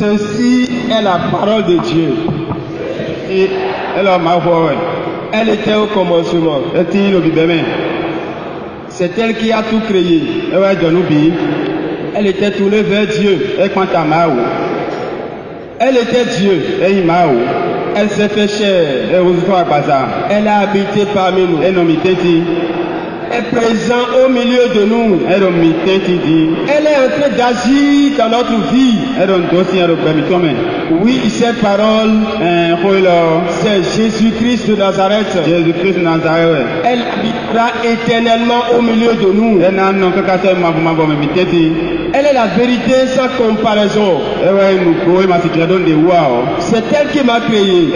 Ceci est la parole de Dieu. Et Elle était au commencement. C'est elle qui a tout créé. Elle était tournée vers Dieu. Elle était Dieu. Elle s'est fait chair. Elle a habité parmi nous. Elle est présente au milieu de nous. Elle est en train d'agir dans notre vie. Oui, cette parole, c'est Jésus-Christ de Nazareth. Elle habitera éternellement au milieu de nous. Elle est la vérité sans comparaison. C'est elle qui m'a créé.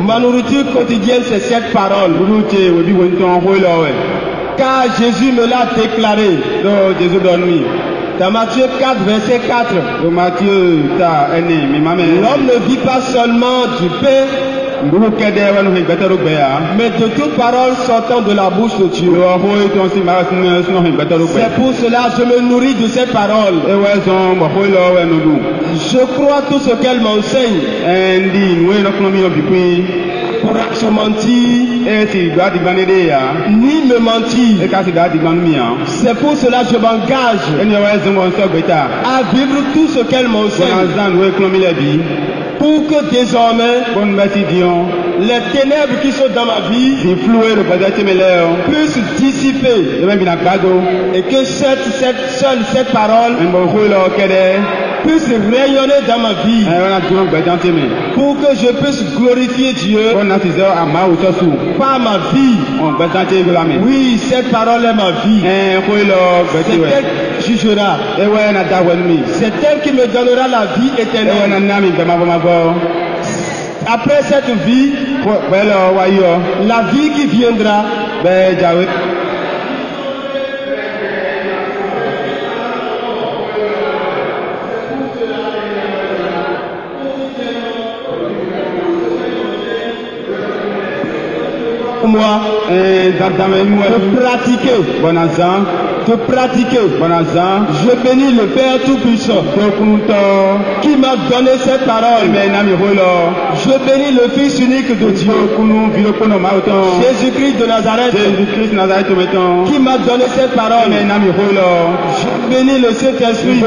Ma nourriture quotidienne, c'est cette parole. Car Jésus me l'a déclaré. Dans Matthieu 4, verset 4. L'homme ne vit pas seulement du pain, mais de toute parole sortant de la bouche de Dieu. C'est pour cela que je me nourris de cette parole. Je crois tout ce qu'elle m'enseigne. Pour se mentir, ni me mentir. C'est pour cela que je m'engage à vivre tout ce qu'elle m'enseigne. Pour que désormais, les ténèbres qui sont dans ma vie puissent dissiper. Et que cette parole puisse rayonner dans ma vie. Pour que je puisse glorifier Dieu par ma vie. Oui, cette parole est ma vie. C'est elle qui jugera. C'est elle qui me donnera la vie éternelle. Après cette vie, la vie qui viendra, moi, de pratiquer. Je bénis le Père Tout-Puissant qui m'a donné cette parole. Je bénis le Fils unique de Dieu, Jésus-Christ de Nazareth, qui m'a donné cette parole. Je bénis le Saint-Esprit,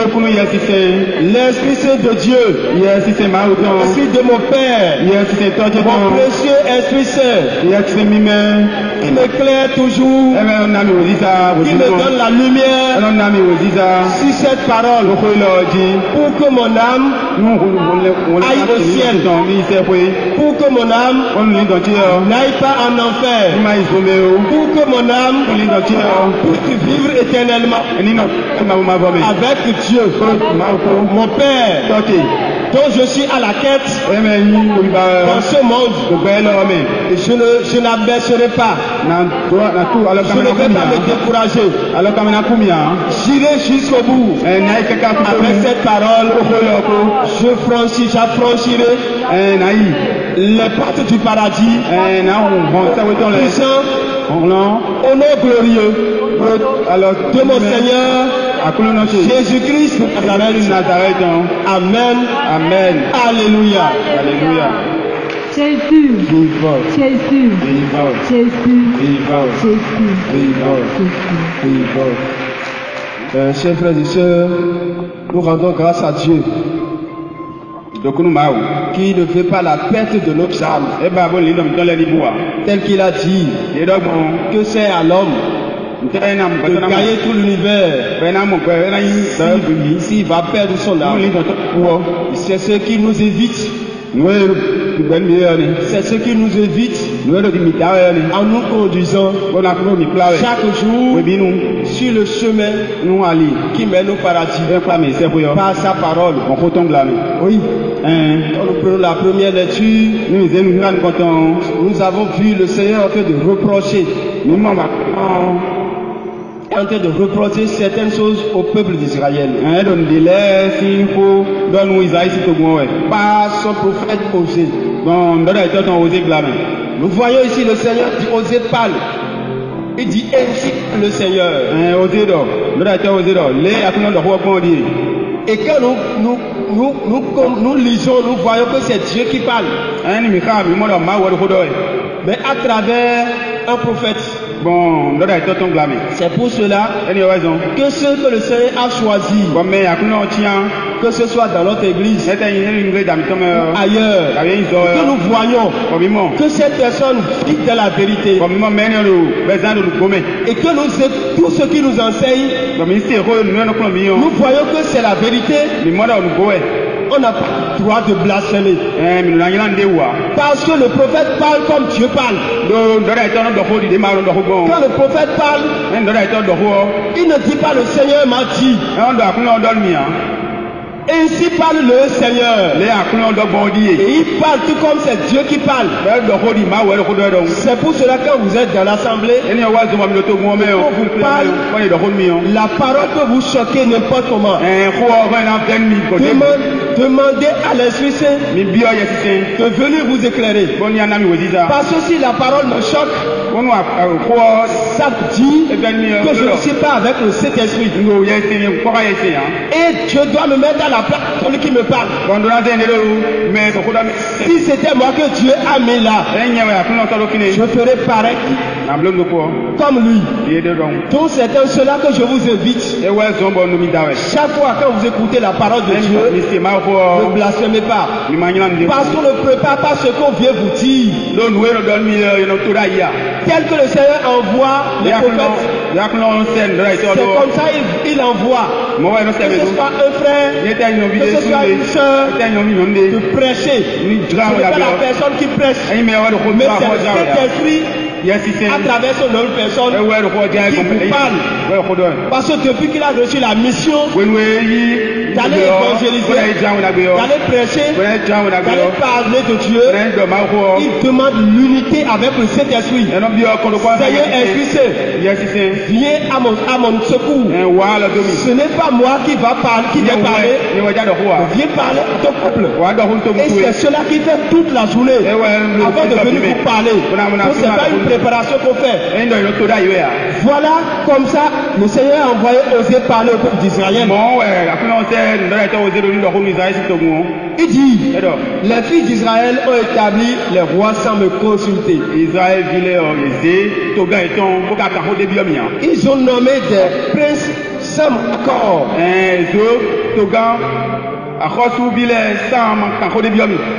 l'Esprit Saint de Dieu, l'Esprit de mon Père, mon précieux Esprit Saint, qui m'éclaire toujours, qui me donne la lumière sur cette parole, pour que mon âme aille au ciel, pour que mon âme n'aille pas en enfer, pour que mon âme puisse vivre éternellement avec Dieu, mon Père, dont je suis à la quête dans ce monde. Et je n'abaisserai pas. Je ne vais pas me décourager. J'irai jusqu'au bout. Avec cette parole, j'affranchirai les portes du paradis. Puissant, au nom glorieux de mon Seigneur Jésus-Christ de Nazareth. Amen. Amen. Alléluia. Alléluia. Jésus. Vive. Jésus. Vive. Jésus. Vive. Jésus. Vive. Chers frères et sœurs, nous rendons grâce à Dieu qui ne fait pas la perte de notre âme, tel qu'il a dit que c'est à l'homme de gagner tout l'univers. S'il va perdre son âme, c'est ce qui nous évite. C'est ce qui nous évite en nous conduisant chaque jour sur le chemin qui mène au paradis par sa parole. Oui. Nous prenons la première lecture. Nous avons vu le Seigneur en train de reprocher certaines choses au peuple d'Israël par son prophète Osée. Nous voyons ici le Seigneur dit Osée parle. Il dit ainsi le Seigneur. Et quand nous lisons, nous voyons que c'est Dieu qui parle. Mais à travers un prophète. Bon, c'est pour cela que ceux que le Seigneur a choisis, que ce soit dans notre église, ailleurs, que nous voyons que cette personne vit dans la vérité et que tout ce qui nous enseigne, nous voyons que c'est la vérité. On n'a pas le droit de blasphémer. Parce que le prophète parle comme Dieu parle. Quand le prophète parle, il ne dit pas le Seigneur m'a dit. Ainsi parle le Seigneur. Et il parle tout comme c'est Dieu qui parle. C'est pour cela que quand vous êtes dans l'assemblée, vous parle, la parole peut vous choquer n'importe comment. Demandez à l'Esprit Saint de venir vous éclairer. Parce que si la parole me choque, ça dit que je ne suis pas avec le Saint-Esprit. Et Dieu doit me mettre à la place de celui qui me parle. Si c'était moi que Dieu a mis là, je ferais pareil comme lui. Donc c'est dans cela que je vous invite. Chaque fois quand vous écoutez la parole de Dieu, ne blasphémez pas. Parce qu'on ne prépare pas ce qu'on vient vous dire. Tel que le Seigneur envoie les prophètes, c'est comme ça il envoie. Que ce soit un frère, que ce soit une soeur, de prêcher. Ce n'est pas la personne qui prêche, mais c'est le Saint-Esprit à travers son autre personne qui vous parle. Parce que depuis qu'il a reçu la mission d'aller évangéliser, d'aller prêcher, d'aller parler de Dieu, il demande l'unité avec le Saint-Esprit. Seigneur Esprit Saint, viens à mon secours. Ce n'est pas moi qui va parler, viens parler à ton couple. Et c'est cela qui fait toute la journée avant de venir vous parler. Donc c'est pas une préparation qu'on fait. Voilà comme ça le Seigneur a envoyé oser parler au peuple d'Israël. Il dit, les fils d'Israël ont établi les rois sans me consulter. Ils ont nommé des princes sans mon accord.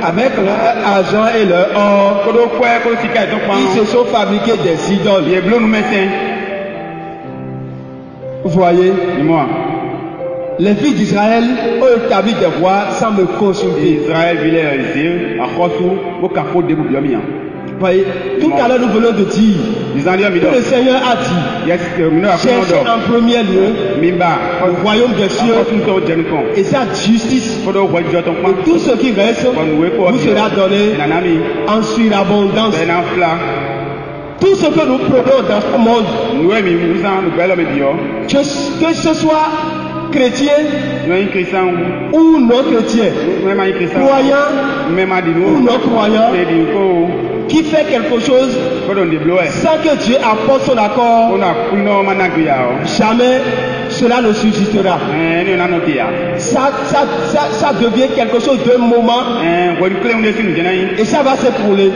Avec leur argent et leur or, ils se sont fabriqués des idoles. Vous voyez, les fils d'Israël ont établi des rois sans me consulter. Voyez, tout à l'heure nous venons de dire que le Seigneur a dit cherchez en premier lieu le royaume des cieux et sa justice, et tout ce qui reste vous sera donné en surabondance. Tout ce que nous prenons dans ce monde, que ce soit chrétien ou non chrétien, croyant ou non croyant, qui fait quelque chose sans que Dieu apporte son accord, jamais cela ne subsistera. Ça devient quelque chose d'un moment et ça va s'écrouler.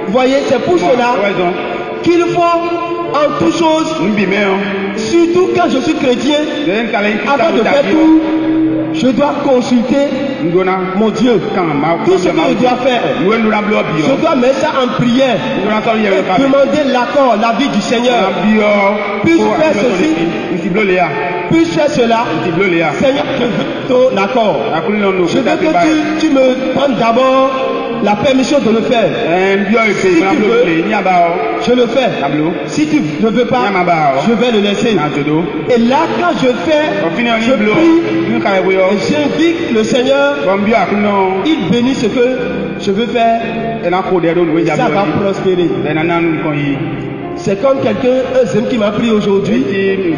Vous voyez, c'est pour cela qu'il faut en toute chose, surtout quand je suis chrétien, avant de faire tout, je dois consulter mon Dieu. Tout ce que je dois faire, je dois mettre ça en prière et demander l'accord, l'avis du Seigneur. Puis-je faire ceci, puis-je faire cela, Seigneur, je veux ton accord. Je veux que tu me donnes d'abord la permission de le faire. Si tu veux, je le fais. Si tu ne veux pas, je vais le laisser. Et là, quand je fais, je prie et j'invite le Seigneur. Il bénit ce que je veux faire. Ça va prospérer. C'est comme quelqu'un, un zème qui m'a pris aujourd'hui. Et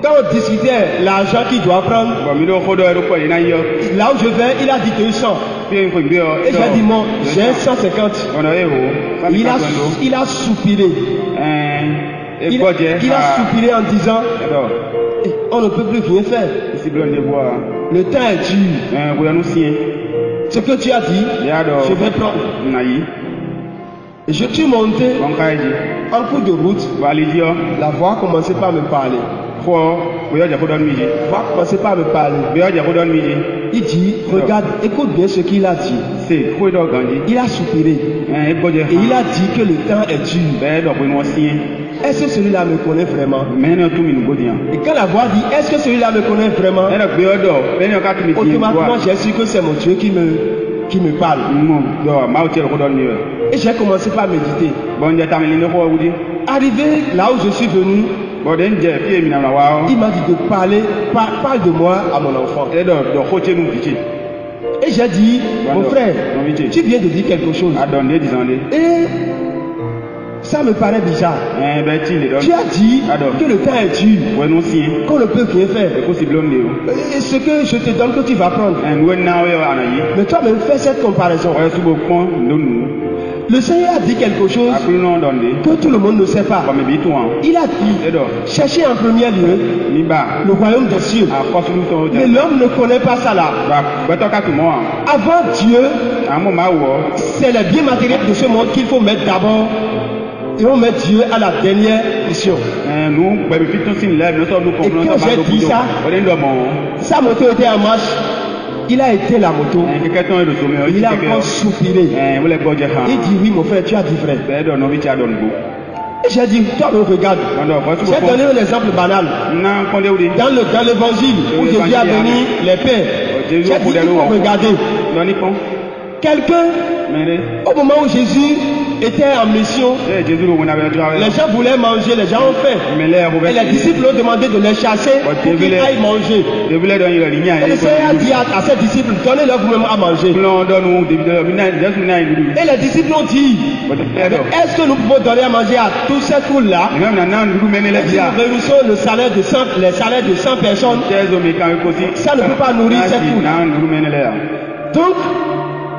quand on discutait l'argent qu'il doit prendre, là où je vais, il a dit 200. Et j'ai dit, moi, j'ai 150. Il a soupiré. il a soupiré en disant on ne peut plus rien faire. Le temps est dur. Ce que tu as dit, je vais prendre. Et je suis monté en cours de route. La voix commençait par me parler. Va commencer par me parler. Il dit, regarde, écoute bien ce qu'il a dit. Il a soupiré. Et il a dit que le temps est dur. Est-ce que celui-là me connaît vraiment? Et quand la voix dit, est-ce que celui-là me connaît vraiment? Automatiquement, j'ai su que c'est mon Dieu qui me parle. Et j'ai commencé par méditer. Arrivé là où je suis venu, il m'a dit de parle de moi à mon enfant. Et j'ai dit, mon frère, tu viens de dire quelque chose. Et ça me paraît bizarre. Tu as dit que le temps est dur, qu'on ne peut rien faire. Et ce que je te donne que tu vas prendre. Mais toi-même fais cette comparaison. Le Seigneur a dit quelque chose que tout le monde ne sait pas. Il a dit, cherchez en premier lieu le royaume des cieux. Mais l'homme ne connaît pas ça là. Avant Dieu, c'est les biens matériels de ce monde qu'il faut mettre d'abord. Et on met Dieu à la dernière mission. Et quand j'ai dit ça, sa moto était en marche. Il a été la moto. Il a encore soupiré. Il dit oui mon frère, tu as dit vrai. Et j'ai dit, toi me regarde. J'ai donné un exemple banal. Dans l'évangile où Jésus a béni les pères, j'ai dit il faut regarder. Quelqu'un, au moment où Jésus était en mission, les gens voulaient manger, les gens ont faim. Et les disciples ont demandé de les chasser pour qu'ils aillent manger. Et le Seigneur a dit à ses disciples, donnez-leur vous-même à manger. Et les disciples ont dit, est-ce que nous pouvons donner à manger à tous ces foules-là? Si nous réunissons les salaires de 100 personnes, ça ne peut pas nourrir ces foules. Donc,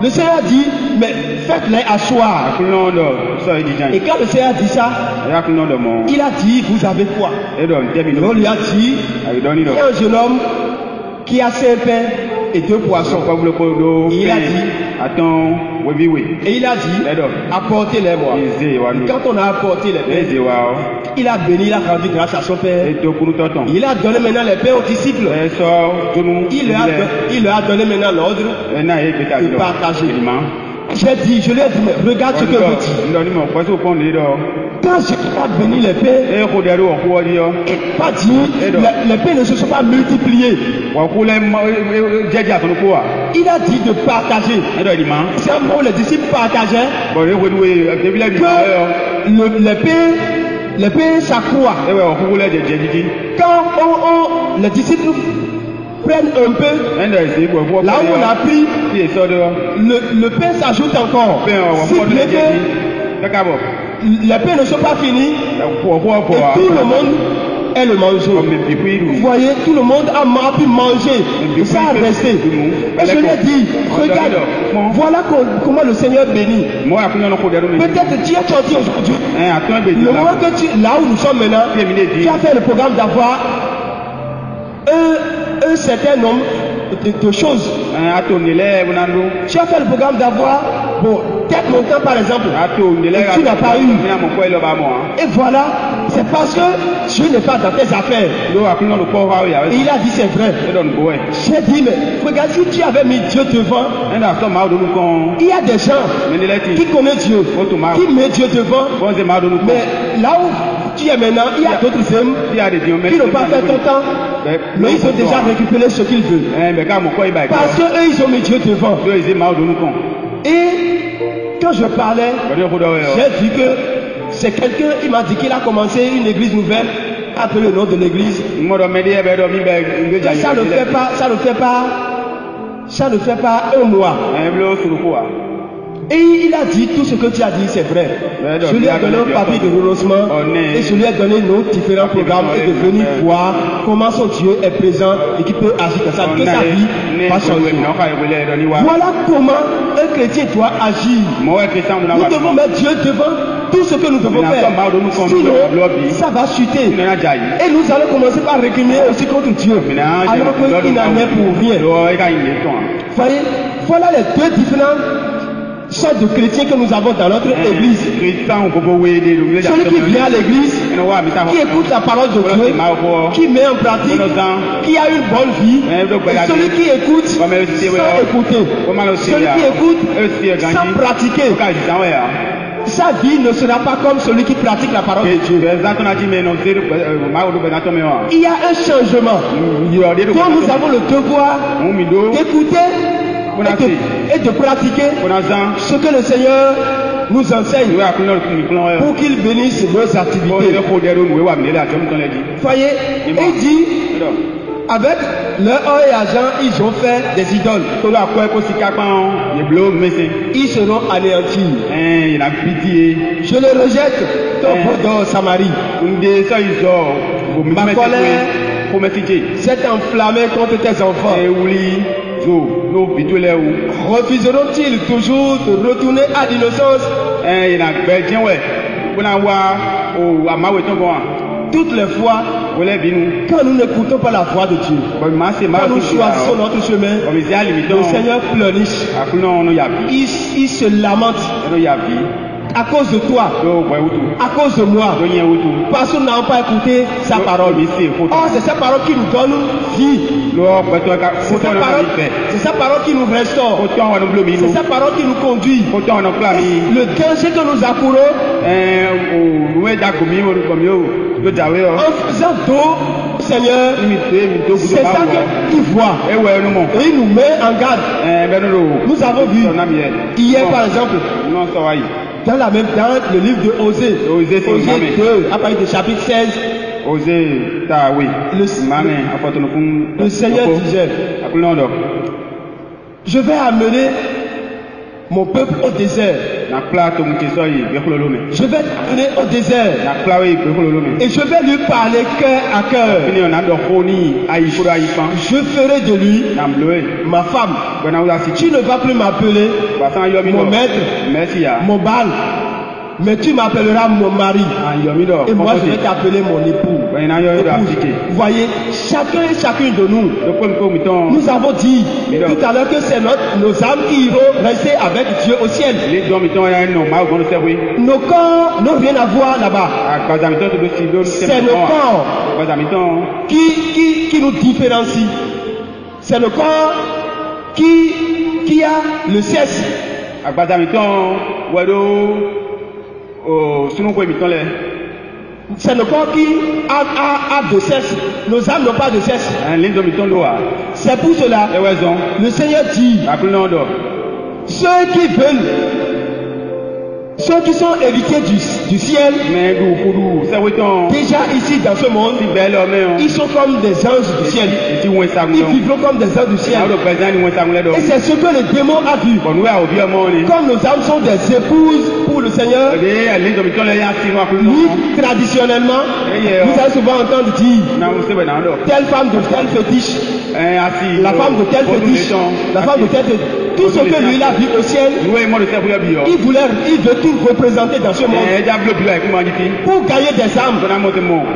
le Seigneur a dit, mais faites-les asseoir. Et quand le Seigneur a dit ça, il a dit, vous avez quoi? On lui a dit, il y a un jeune homme qui a 5 pains et 2 poissons. Et il a dit, apportez-les-moi. Quand on a apporté les pains, il a béni, il a rendu grâce à son Père. Il a donné maintenant les pains aux disciples. Il leur a donné maintenant l'ordre de partager. Je lui ai dit, mais regarde ce que je dis. Quand je ai béni les pains, pas dit, les pains ne se sont pas multipliés. Il a dit de partager. C'est un mot, les disciples partageaient. Que les pains s'accroissent. Quand les disciples prennent un peu, là où on a pris, le pain s'ajoute encore. Si bien que les pains ne sont pas finis, et tout le monde est le manger. Vous voyez, tout le monde a pu manger, et ça a resté. Et je lui ai dit, regarde, voilà comment le Seigneur bénit. Peut-être tu as sorti aujourd'hui, le moment que là où nous sommes maintenant, tu as fait le programme d'avoir un certain nombre de choses. Tu as fait le programme d'avoir tête montant par exemple, et tu n'as pas eu. Et voilà, c'est parce que Dieu n'est pas dans tes affaires. Et il a dit c'est vrai. J'ai dit mais regarde, si tu avais mis Dieu devant, il y a des gens qui connaissent Dieu, qui met Dieu devant, mais là où tu es maintenant, il y a d'autres hommes qui n'ont pas fait ton temps, mais ils ont déjà récupéré ce qu'ils veulent. Parce qu'eux ils ont mis Dieu devant. Et quand je parlais, j'ai dit que c'est quelqu'un, il m'a dit qu'il a commencé une église nouvelle, appelé le nom de l'église. Ça ne fait pas un mois. Et il a dit tout ce que tu as dit, c'est vrai. Je lui ai donné un papier de renoncement et je lui ai donné nos différents programmes et de venir voir comment son Dieu est présent et qu'il peut agir comme ça, que sa vie va changer. Voilà comment un chrétien doit agir. Nous devons mettre Dieu devant tout ce que nous devons faire. Sinon, ça va chuter. Et nous allons commencer par récriminer aussi contre Dieu. Alors qu'il n'en est pour rien. Voyez, voilà les deux différentes sortes de chrétiens que nous avons dans notre église. Celui qui vient à l'église, qui écoute la parole de Dieu, qui met en pratique, qui a une bonne vie, et celui qui écoute sans écouter, celui qui écoute sans pratiquer. Sa vie ne sera pas comme celui qui pratique la parole de Dieu. Il y a un changement dont nous avons le devoir d'écouter et de pratiquer ce que le Seigneur nous enseigne pour qu'il bénisse nos activités. Voyez, il dit, avec leur or et argent, ils ont fait des idoles. Ils seront anéantis. Je le rejette, ton Bordeaux, Samarie. Ma colère s'est enflammée contre tes enfants. Refuseront-ils toujours de retourner à l'innocence? Toutes les fois, quand nous n'écoutons pas la voix de Dieu, quand nous choisissons notre chemin, le Seigneur pleurniche. Il se lamente à cause de toi, à cause de moi, parce que nous n'avons pas écouté sa parole. Or, c'est sa parole qui nous donne vie. C'est sa parole qui nous restaure. C'est sa parole qui nous conduit. Le danger que nous accourons, en faisant dos, Seigneur, c'est ça qu'il voit. Et il nous met en garde. Nous avons vu hier, par exemple, dans le livre de Osée, Osée 2, à partir du chapitre 16, le Seigneur disait, je vais amener mon peuple au désert. Je vais l'amener au désert. Et je vais lui parler cœur à cœur. Je ferai de lui ma femme. Tu ne vas plus m'appeler mon maître, mon Baal, mais tu m'appelleras mon mari. Et moi je vais t'appeler mon époux. Vous voyez, chacun et chacune de nous, nous avons dit tout à l'heure que c'est nos âmes qui iront rester avec Dieu au ciel. Nos corps n'ont rien à voir là-bas. C'est nos corps qui nous différencient. C'est le corps qui a le sexe. C'est le corps qui a de cesse. Nos âmes n'ont pas de cesse. C'est pour cela le Seigneur dit, ceux qui veulent, ceux qui sont héritiers du ciel, déjà ici dans ce monde, ils sont comme des anges du ciel. Ils vivront comme des anges du ciel. Et c'est ce que le démon a vu. Comme nos âmes sont des épouses pour le Seigneur, lui, traditionnellement, vous allez souvent entendre dire telle femme de tel fétiche, la femme de tel fétiche, la femme de tel fétiche. Tout ce que lui a vu au ciel, il veut tout représenter dans ce monde pour gagner des âmes.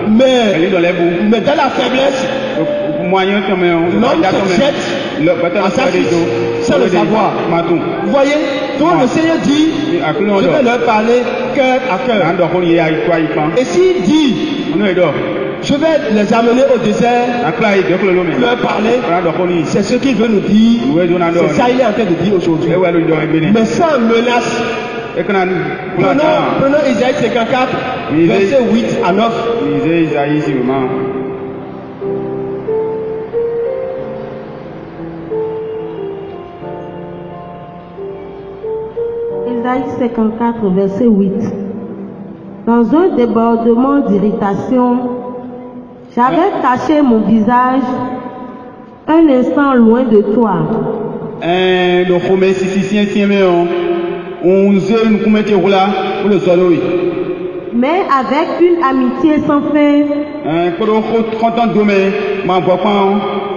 Mais dans la faiblesse, l'homme se jette à sa fille sans le savoir. Vous voyez, donc le Seigneur dit, je vais leur parler cœur à cœur. Et s'il dit, je vais les amener au désert, leur parler, c'est ce qu'il veut nous dire. C'est ça qu'il est en train de dire aujourd'hui. Mais sans menace. Prenons Isaïe 54, verset 8 à 9. Isaïe 54, verset 8. Dans un débordement d'irritation, j'avais caché mon visage un instant loin de toi. Mais avec une amitié sans fin,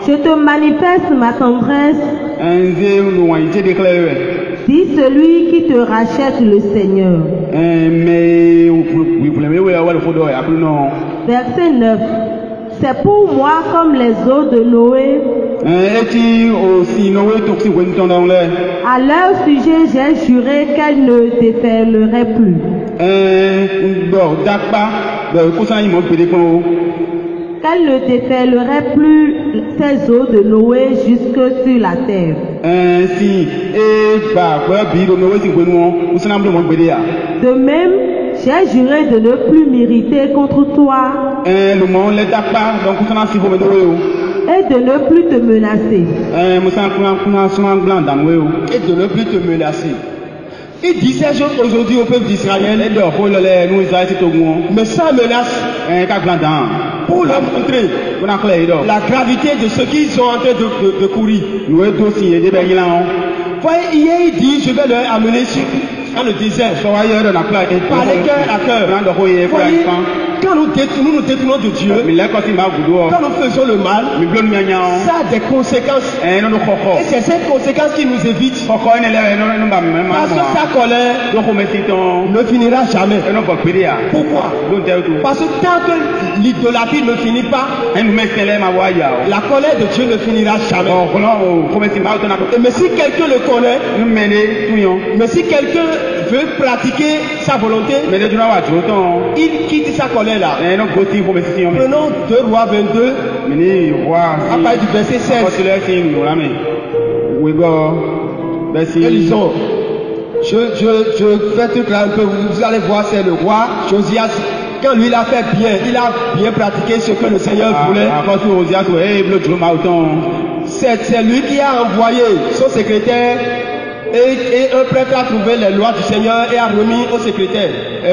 je te manifeste ma tendresse, dit celui qui te rachète, le Seigneur. Verset 9. C'est pour moi comme les eaux de Noé. À leur sujet, j'ai juré qu'elles ne déferleraient plus. Qu'elle ne déferlerait plus ces eaux de Noé jusque sur la terre. De même, j'ai juré de ne plus m'irriter contre toi et de ne plus te menacer. Et de ne plus te menacer. Il dit ces choses aujourd'hui au peuple d'Israël, mais sans menace, pour leur montrer la gravité de ce qu'ils sont en train de courir. Voyez, hier il dit, je vais leur amener dans le désert, par les cœur à cœur. Voyez, quand nous nous détournons de Dieu, quand nous faisons le mal, ça a des conséquences. Et c'est cette conséquence qui nous évite. Parce que sa colère ne finira jamais. Pourquoi? Parce que tant que l'idolâtrie ne finit pas, la colère de Dieu ne finira jamais. Mais si quelqu'un le connaît, mais si quelqu'un veut pratiquer sa volonté, il quitte sa colère là. Prenons 2 Rois 22, à partir du verset 16. Et lisons. Je fais tout là un peu, vous allez voir, c'est le roi Josias. Quand lui il a fait bien, il a bien pratiqué ce que le Seigneur voulait. C'est lui qui a envoyé son secrétaire et un prêtre a trouvé les lois du Seigneur et a remis au secrétaire. Et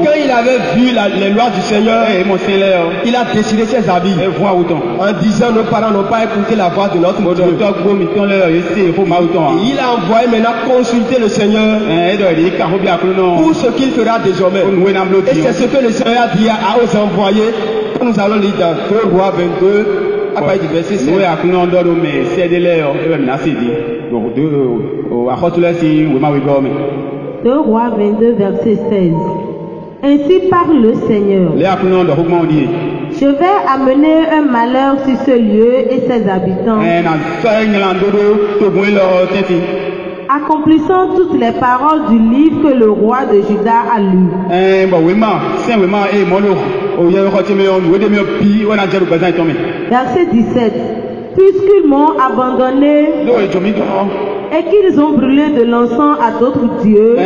quand il avait vu les lois du Seigneur, il a décidé ses habits en disant nos parents n'ont pas écouté la voix de notre Dieu. Il a envoyé maintenant consulter le Seigneur pour ce qu'il fera désormais. Et c'est ce que le Seigneur a dit aux envoyés. Nous allons lire dans 2 Rois 22 à partir du verset 16. 2 Rois 22 verset 16. Ainsi parle le Seigneur. Je vais amener un malheur sur ce lieu et ses habitants, accomplissant toutes les paroles du livre que le roi de Juda a lu. Verset 17. Puisqu'ils m'ont abandonné et qu'ils ont brûlé de l'encens à d'autres dieux,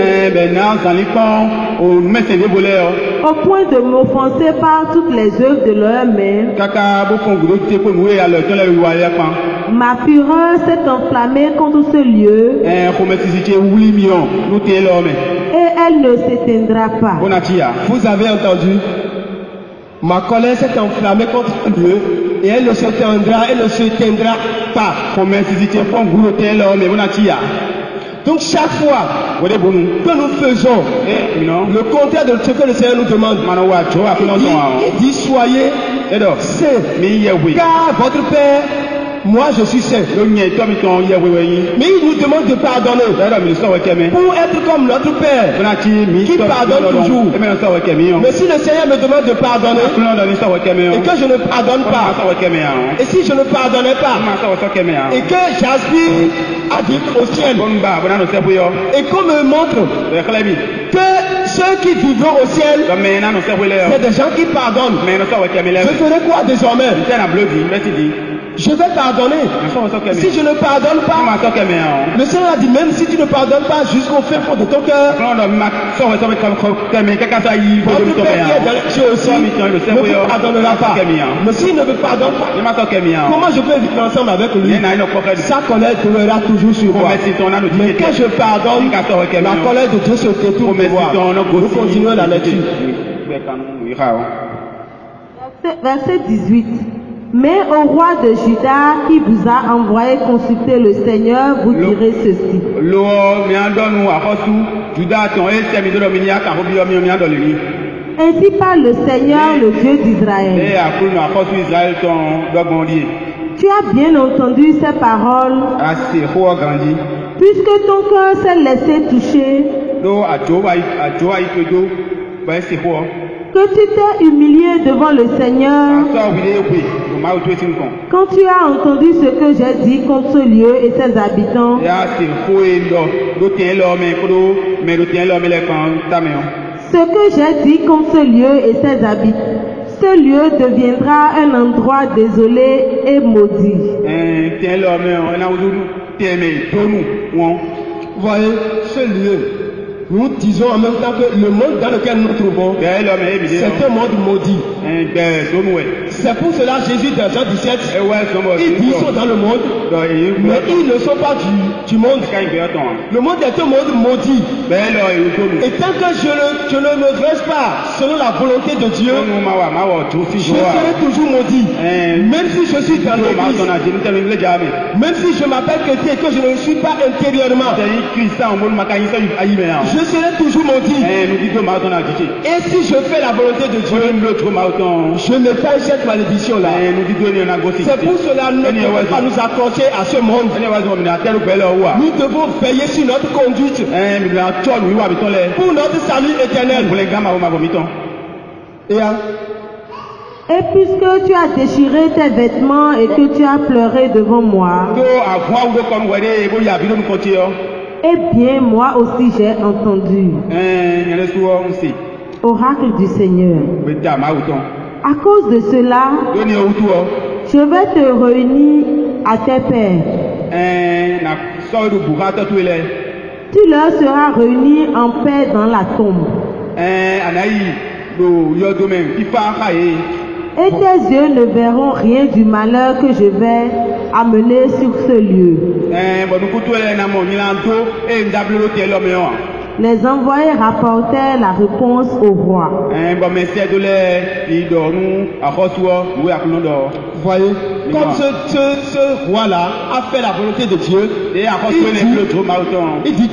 au point de m'offenser par toutes les œuvres de leurs mains, ma fureur s'est enflammée contre ce lieu et elle ne s'éteindra pas. Vous avez entendu? Ma colère s'est enflammée contre ce lieu et elle ne s'éteindra pas. Donc chaque fois que nous faisons le contraire de ce que le Seigneur nous demande, il dit soyez saints, car votre Père, moi je suis saint. Mais il nous demande de pardonner pour être comme notre Père qui pardonne toujours. Mais si le Seigneur me demande de pardonner et que je ne pardonne pas, et si je ne pardonnais pas et que j'aspire à vivre au ciel et qu'on me montre que ceux qui vivront au ciel c'est des gens qui pardonnent, je ferai quoi désormais? Je vais pardonner. Si je ne pardonne pas, le Seigneur a dit même si tu ne pardonnes pas jusqu'au fin fond de ton cœur, votre Père qui est dans les cieux aussi ne vous pardonnera pas. Mais s'il ne me pardonne pas, comment je peux vivre ensemble avec lui? Sa colère demeurera toujours sur moi. Mais quand je pardonne, la colère de Dieu se détourne de moi. Nous continuons la lecture. Verset 18. Mais au roi de Juda qui vous a envoyé consulter le Seigneur, vous direz ceci. Ainsi parle le Seigneur, le Dieu d'Israël. Tu as bien entendu ces paroles, puisque ton cœur s'est laissé toucher, que tu t'es humilié devant le Seigneur, quand tu as entendu ce que j'ai dit contre ce lieu et ses habitants, ce que j'ai dit contre ce lieu et ses habitants, ce lieu deviendra un endroit désolé et maudit. Voyez, ce lieu, nous disons en même temps que le monde dans lequel nous nous trouvons, c'est un monde maudit. C'est pour cela Jésus dans Jean 17, il dit qu'ils sont dans le monde, mais ils ne sont pas du monde. Le monde est un monde maudit. Et tant que je ne me dresse pas selon la volonté de Dieu, je serai toujours maudit. Même si je suis dans l'église, même si je m'appelle chrétien et que je ne le suis pas intérieurement, je serai toujours maudit. Et si je fais la volonté de Dieu, je me fais cette malédiction là. C'est pour cela que nous ne devons pas nous accrocher à ce monde. Nous devons veiller sur notre conduite pour notre salut éternel. Et puisque tu as déchiré tes vêtements et que tu as pleuré devant moi, eh bien moi aussi j'ai entendu. Oracle du Seigneur. À cause de cela, je vais te réunir à tes pères. Tu leur seras réuni en paix dans la tombe. Et tes yeux ne verront rien du malheur que je vais amener sur ce lieu. Les envoyés rapportèrent la réponse au roi. Voyez, comme ce roi-là a fait la volonté de Dieu, il dit,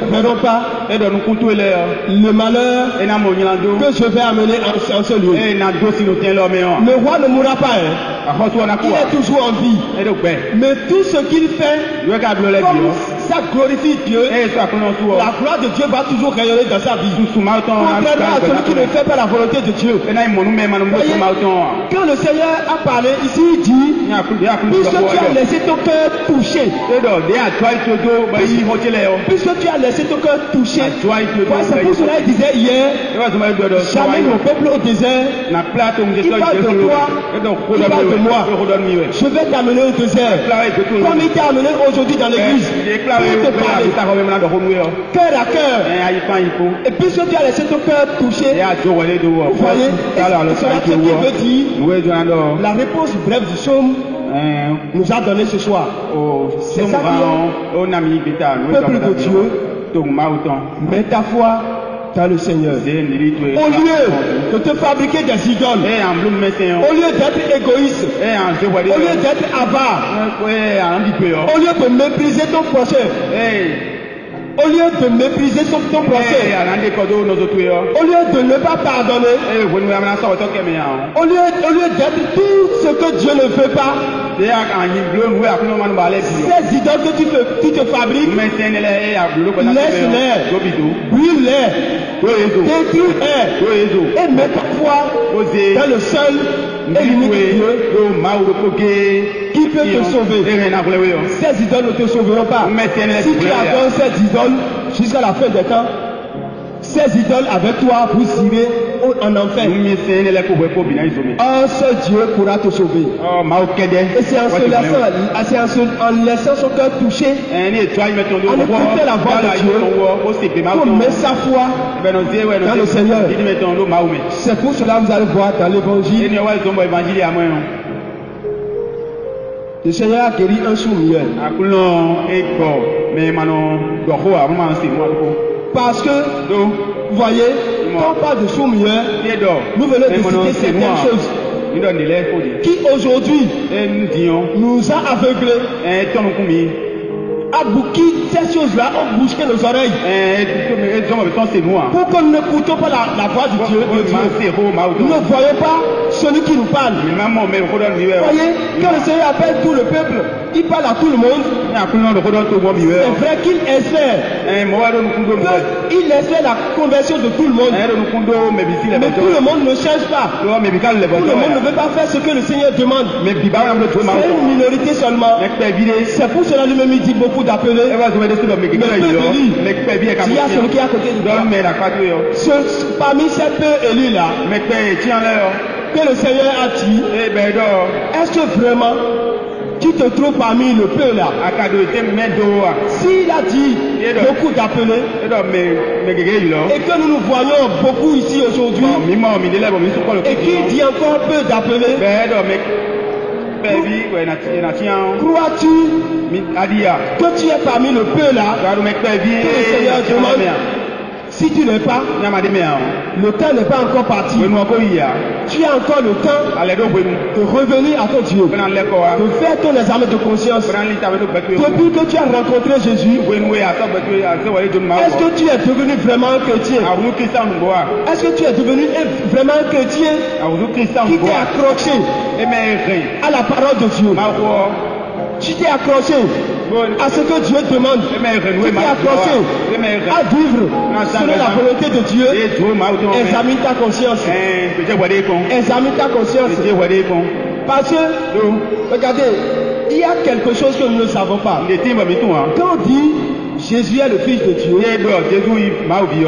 ne verront pas le malheur que je vais amener en ce lieu. Le roi ne mourra pas, il est toujours en vie. Mais tout ce qu'il fait, comme ça glorifie Dieu, la gloire de Dieu va toujours rayonner dans sa vie. Contrairement à celui qui ne fait pas la volonté de Dieu. Voyez, quand le Seigneur a parlé, ici il dit, puisque tu as laissé ton cœur toucher, puisque tu as laissé ton cœur toucher, c'est pour cela qu'il disait hier, jamais mon peuple au désert, il parle de toi, il parle de moi, je vais t'amener au désert, comme il t'a amené aujourd'hui dans l'église, pour te parler, cœur à cœur, et puisque tu as laissé ton cœur toucher, vous voyez, c'est ce qu'il veut dire, la réponse brève du psaume nous a donné ce soir. C'est ça qui est peuple de Dieu, mets ta foi dans le Seigneur. Au lieu de te fabriquer des idoles, au lieu d'être égoïste, au lieu d'être avare, au lieu de mépriser ton prochain, au lieu de mépriser ton prochain, au lieu de ne pas pardonner, au lieu d'être tout ce que Dieu ne veut pas, ces idoles que tu te fabriques, laisse-les, brûle-les, détruis-les, et mets ta foi dans le seul et l'unique Dieu qui peut te sauver. Ces idoles ne te sauveront pas. Si tu adores ces idoles jusqu'à la fin des temps, ces idoles avec toi, vous irez en enfer. Un seul Dieu pourra te sauver. Et c'est en laissant son cœur touché, en écoutant la voix de Dieu, qu'on met sa foi dans le Seigneur. C'est pour cela que vous allez voir dans l'évangile, le Seigneur a guéri un sourd-muet. Parce que, vous voyez, quand on parle de sourd-muet, nous venons de citer certaines choses qui aujourd'hui nous a aveuglés. abouki ces choses-là ont bouché nos oreilles. Pour que nous n'écoutons pas la voix du Dieu. Nous ne voyons pas celui qui nous parle. Voyez, quand le Seigneur appelle tout le peuple, il parle à tout le monde. C'est vrai qu'il espère. Il espère la conversion de tout le monde. Mais tout le monde ne change pas. Tout le monde ne veut pas faire ce que le Seigneur demande. C'est une minorité seulement. C'est pour cela lui-même il dit beaucoup d'appeler. Il y a celui qui est à côté de toi. Parmi ces peu élus là, que le Seigneur a dit, est-ce que vraiment tu te trouves parmi le peu là? S'il a dit beaucoup d'appeler et que nous nous voyons beaucoup ici aujourd'hui et qu'il dit encore peu d'appeler, crois-tu que tu es parmi le peu là que le Seigneur demande? Si tu n'es pas, le temps n'est pas encore parti. Tu as encore le temps de revenir à ton Dieu, de faire ton examen de conscience. Depuis que tu as rencontré Jésus, est-ce que tu es devenu vraiment un chrétien? Est-ce que tu es devenu vraiment un chrétien qui t'est accroché à la parole de Dieu? Tu t'es accroché à ce que Dieu demande. Tu t'es accroché à vivre selon la volonté de Dieu. Examine ta conscience. Examine ta conscience. Parce que, regardez, il y a quelque chose que nous ne savons pas. Quand on dit Jésus est le Fils de Dieu,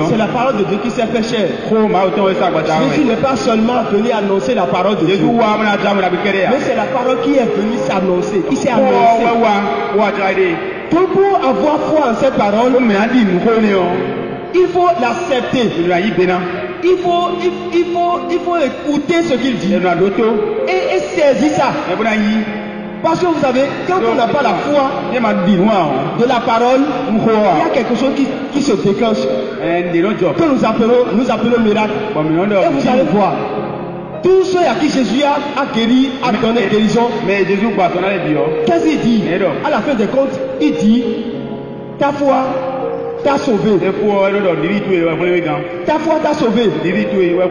c'est la parole de Dieu qui s'est fait chair. Jésus n'est pas seulement venu annoncer la parole de Dieu, mais c'est la parole qui est venue s'annoncer. Il s'est annoncé. Donc pour avoir foi en cette parole, il faut l'accepter. Il faut écouter ce qu'il dit et saisir ça. Parce que vous savez, quand on n'a pas la foi de la parole, il y a quelque chose qui se déclenche, que nous appelons miracle. Et vous allez voir, tous ceux à qui Jésus a guéri, a donné guérison, qu'est-ce qu'il dit? À la fin des comptes, il dit, ta foi t'a sauvé. Ta foi t'a sauvé.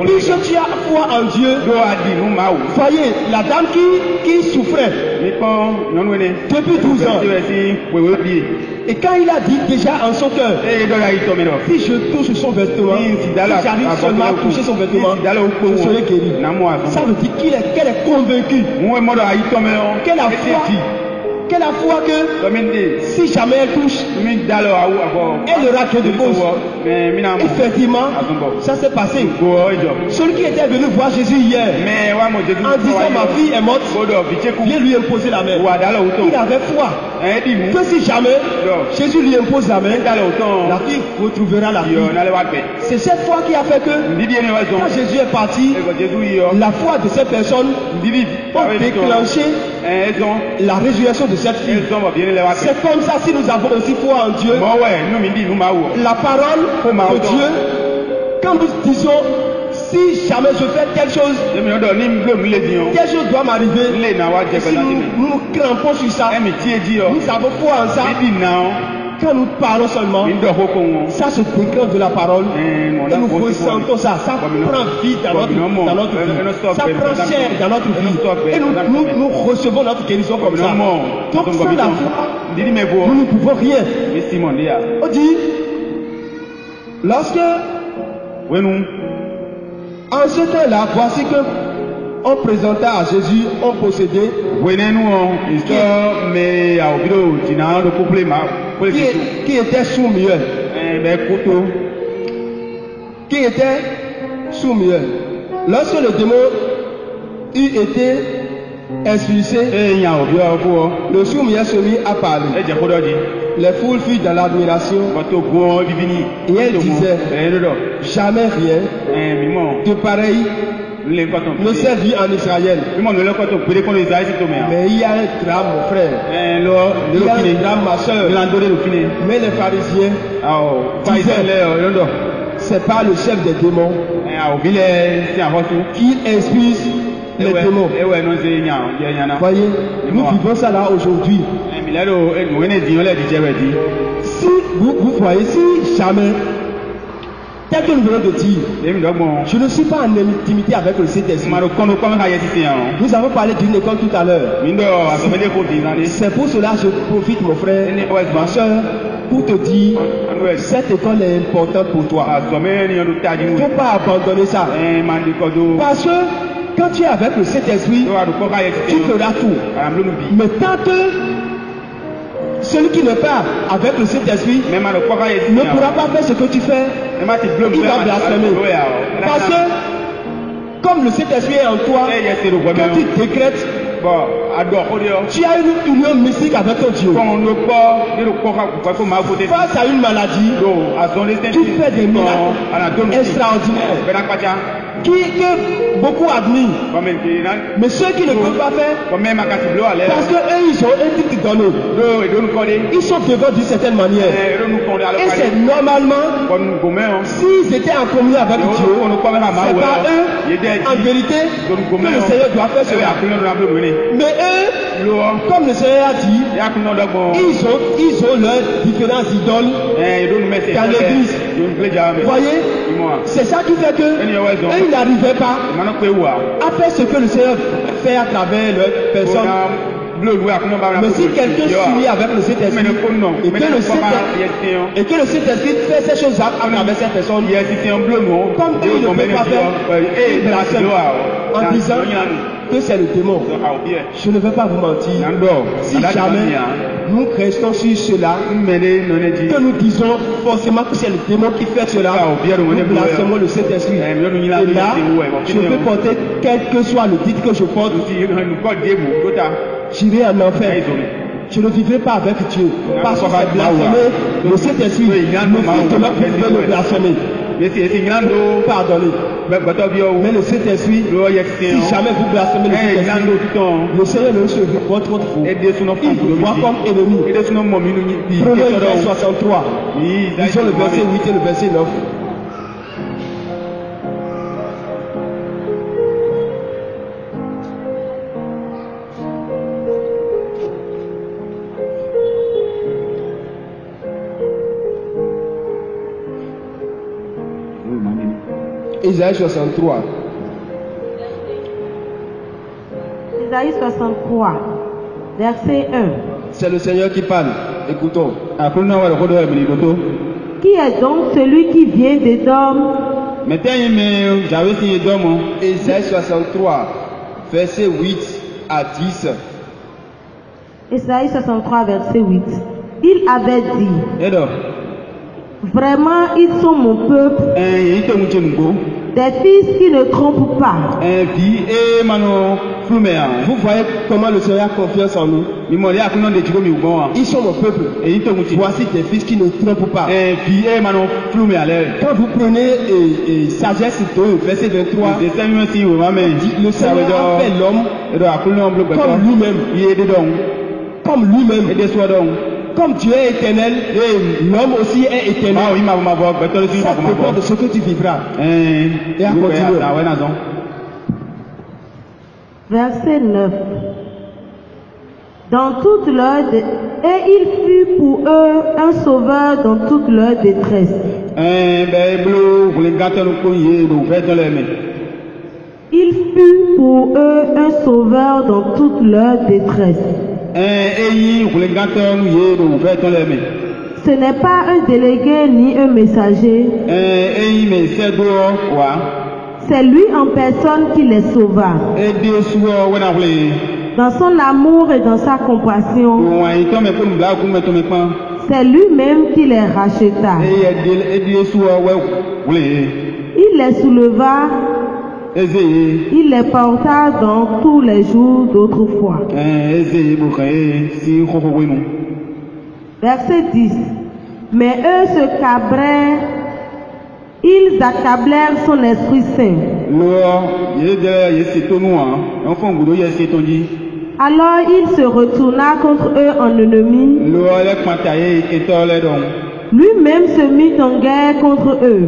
Puisque tu as foi en Dieu, voyez, la dame qui souffrait depuis 12 ans, et quand il a dit déjà en son cœur, si je touche son vêtement, si j'arrive seulement à toucher son vêtement, je serai guéri. Ça veut dire qu'elle est convaincue, qu'elle a foi que si jamais elle touche, elle aura que de cause. Effectivement, ça s'est passé. Celui qui était venu voir Jésus hier, en disant ma fille est morte, vient lui imposer la main. Il avait foi que si jamais Jésus lui impose la main, la fille retrouvera la vie. C'est cette foi qui a fait que quand Jésus est parti, la foi de cette personne a déclenché la résurrection de cette fille. C'est comme ça si nous avons aussi foi en Dieu. La parole de Dieu, quand nous disons si jamais je fais quelque chose doit m'arriver, si nous crampons sur ça, nous avons foi en ça. Quand nous parlons seulement, ça se déclenche de la parole et nous ressentons ça. Ça prend vie dans notre vie. Ça prend chair dans notre vie. Et nous recevons notre guérison comme ça. Donc sans la foi, nous ne pouvons rien. On dit, lorsque en ce temps-là, voici que on présenta à Jésus un possédé qui était sourd-muet. Qui était sourd-muet. Lorsque le démon eut été expulsé, le sourd-muet se mit à parler. Les foules furent dans l'admiration et elles disaient jamais rien de pareil ne s'est vu en Israël. Mais il y a un drame, mon frère. Il y a un drame, ma soeur. Mais les pharisiens disaient c'est pas le chef des démons qui expulse les démons. Voyez, nous vivons ça là aujourd'hui. Si vous voyez, si jamais, tel que nous venons de dire, je ne suis pas en intimité avec le Saint-Esprit. Nous avons parlé d'une école tout à l'heure. C'est pour cela que je profite, mon frère, ma soeur, pour te dire, cette école est importante pour toi. Il ne faut pas abandonner ça. Parce que quand tu es avec le Saint-Esprit, tu feras tout. Mais tant que celui qui n'est pas avec le Saint-Esprit ne pourra pas faire ce que tu fais, il va blasphémer. Parce que comme le Saint-Esprit est en toi, quand tu décrètes, tu as une union mystique avec ton Dieu. Face à une maladie, tu fais des miracles extraordinaires que beaucoup admirent. Mais ceux qui ne peuvent pas faire, parce qu'eux ils ont un titre donné, ils sont devant d'une certaine manière. Et c'est normalement, s'ils étaient en communion avec Dieu, c'est pas eux, en vérité, que le Seigneur doit faire cela. Mais eux, comme le Seigneur a dit, ils ont leurs différentes idoles dans l'église. Vous voyez, c'est ça qui fait que ils n'arrivaient pas à faire ce que le Seigneur fait à travers leur personne. Mais si quelqu'un s'unit avec le Saint-Esprit et que le Saint-Esprit fait ces choses à travers cette personne, comme eux ne peuvent pas faire, en disant que c'est le démon. Je ne vais pas vous mentir. Si jamais nous restons sur cela, que nous disons forcément que c'est le démon qui fait cela, nous blasphémons le Saint-Esprit. Et là, je peux porter quel que soit le titre que je porte, j'irai en enfer. Je ne vivrai pas avec Dieu. Parce que c'est blasphémer le Saint-Esprit. Le Fils de l'homme peut le blasphémer. Pardonnez. Mais le Saint-Esprit, si jamais vous blasphémez le Saint-Esprit, le Seigneur ne se voit trop fou. Il vous voit comme ennemi. Prenons Isaïe 63. Disons le verset 8 et le verset 9. Isaïe 63. Isaïe 63, verset 1. C'est le Seigneur qui parle. Écoutons. Qui est donc celui qui vient d'Édom? Isaïe 63, verset 8 à 10. Isaïe 63, verset 8. Il avait dit: vraiment, ils sont mon peuple, des fils qui ne trompent pas. Vous voyez comment le Seigneur a confiance en nous. Ils sont mon peuple. Voici des fils qui ne trompent pas. Quand vous prenez Sagesse 2, verset 23, le Seigneur a fait l'homme comme lui-même. Comme lui-même. Comme Dieu est éternel, l'homme aussi est éternel. Ça dépend de ce que tu vivras. Et à continuer. Verset 9. Dans toute leur et il fut pour eux un sauveur dans toute leur détresse. Il fut pour eux un sauveur dans toute leur détresse. Ce n'est pas un délégué ni un messager. C'est lui en personne qui les sauva. Dans son amour et dans sa compassion, c'est lui-même qui les racheta. Il les souleva, il les porta dans tous les jours d'autrefois. Verset 10. Mais eux se cabrèrent, ils accablèrent son Esprit Saint. Alors il se retourna contre eux en ennemi. Lui-même se mit en guerre contre eux.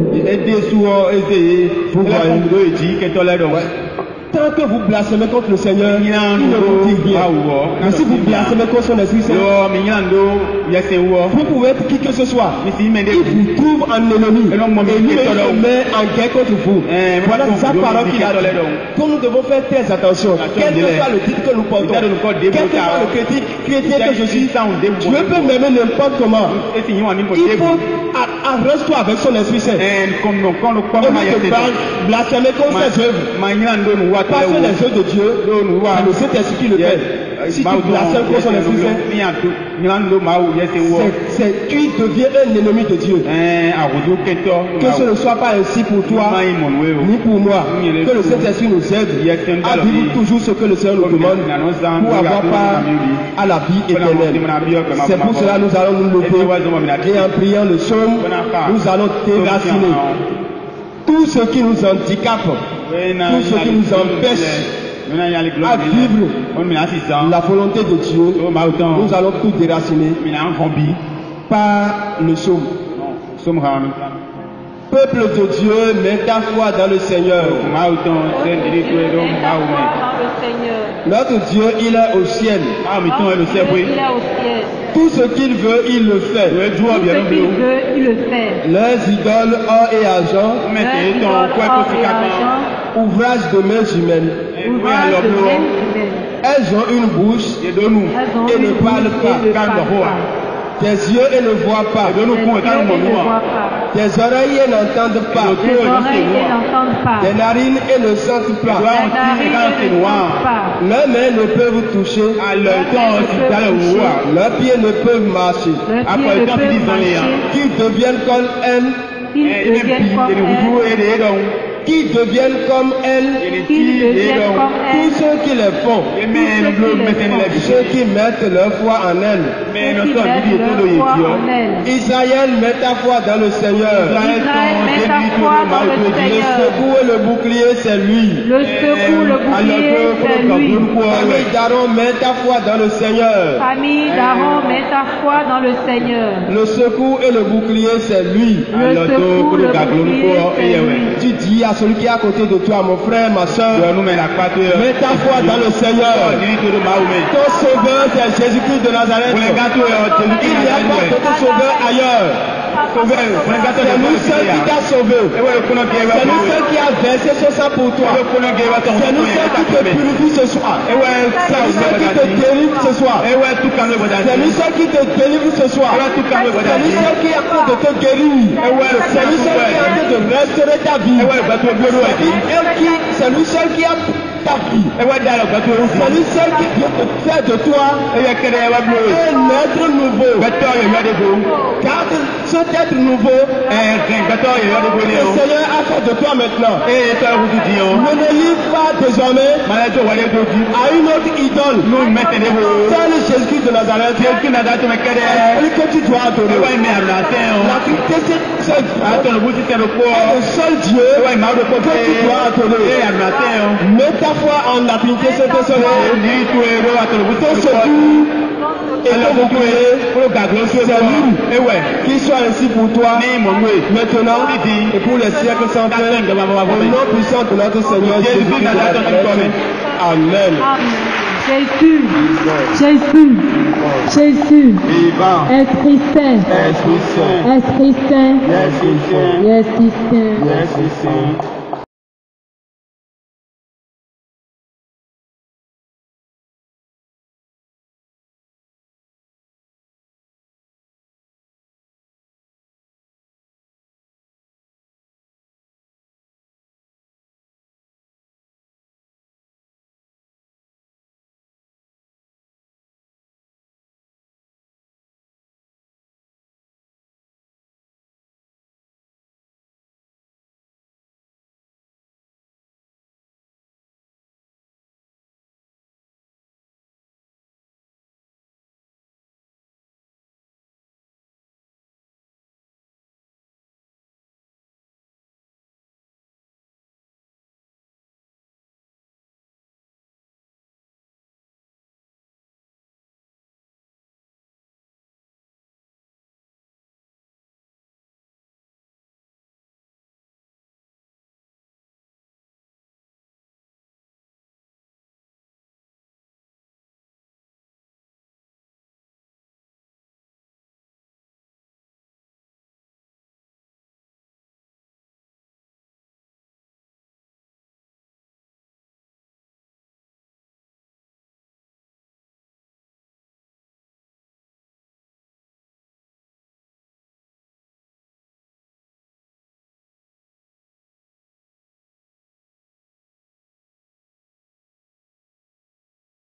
Tant que vous blasphémez contre le Seigneur, il ne vous dit rien. Mais si vous blasphémez contre son Esprit Saint, vous pouvez être qui que ce soit. Il vous trouve en ennemi. Et lui, il se met en guerre contre vous. Voilà sa parole qu'il a donnée. Donc nous devons faire très attention. Quel que soit le titre que nous portons, quel que soit le chrétien que je suis, Dieu peut m'aimer n'importe comment. Il faut arrête-toi avec son Esprit Saint. Au lieu de blasphémer contre ses œuvres. Parce que les œuvres de Dieu, c'est le Saint-Esprit qui le fait. Si tu blasphèmes contre son Esprit Saint, tu deviens un ennemi de Dieu. Que ce ne soit pas ainsi pour toi, ni pour moi. Que le Saint-Esprit nous aide à vivre toujours ce que le Seigneur nous demande pour avoir part à la vie éternelle. C'est pour cela que nous allons nous lever et en priant le psaume, nous allons déraciner tout ce qui nous handicape, tout ce qui nous empêche à vivre la volonté de Dieu. Nous allons tout déraciner par le psaume. Peuple de Dieu, mets ta foi dans le Seigneur. Notre Dieu, il est au ciel. Tout ce qu'il veut, il le fait. Leurs idoles, or et argent, ouvrage de mains humaines. Elles ont une bouche et ne parlent pas. Tes yeux et ne voient pas. Tes oreilles et n'entendent pas. Tes narines et ne sentent pas. Leurs mains ne peuvent toucher. Leurs pieds ne peuvent marcher. Qu'ils deviennent comme elles. Qui deviennent comme elles, tous ceux qui les font, ceux qui mettent leur foi en elles. Israël, mets ta foi dans le Seigneur. Le secours et le bouclier, c'est lui. Famille d'Aaron, mets ta foi dans le Seigneur. Le secours et le bouclier, c'est lui. Tu dis à celui qui est à côté de toi, mon frère, ma soeur, mets ta foi dans le Seigneur. Ton sauveur, c'est Jésus-Christ de Nazareth. Il n'y a pas d'autre sauveur ailleurs. C'est nous seul qui t'a sauvé. C'est nous seul qui a versé ce sang pour toi. C'est nous seul qui te purifie ce soir. C'est nous seul qui te délivre ce soir. C'est nous seul qui te délivre ce soir. C'est nous seul qui est en train de te guérir. C'est nous seul qui est en train de restaurer ta vie. C'est nous seul qui a ta vie. C'est lui seul qui vient te faire de toi un être nouveau. Car cet être nouveau, le Seigneur a fait de toi maintenant. Ne me livre pas désormais à une autre idole. Seul Jésus-Christ de Nazareth, celui que tu dois adorer. La Trinité, c'est le seul Dieu que tu dois adorer. Mets ta foi en la Trinité, c'est ton secours. Ton secours et ton bouclier, c'est lui. Qu'il soit ainsi pour toi, maintenant et pour les siècles sans fin, au nom puissant de notre Seigneur Jésus-Christ. Amen. Jésus, Jésus, Jésus, Esprit Saint, Esprit Saint, Esprit Saint, Esprit Saint.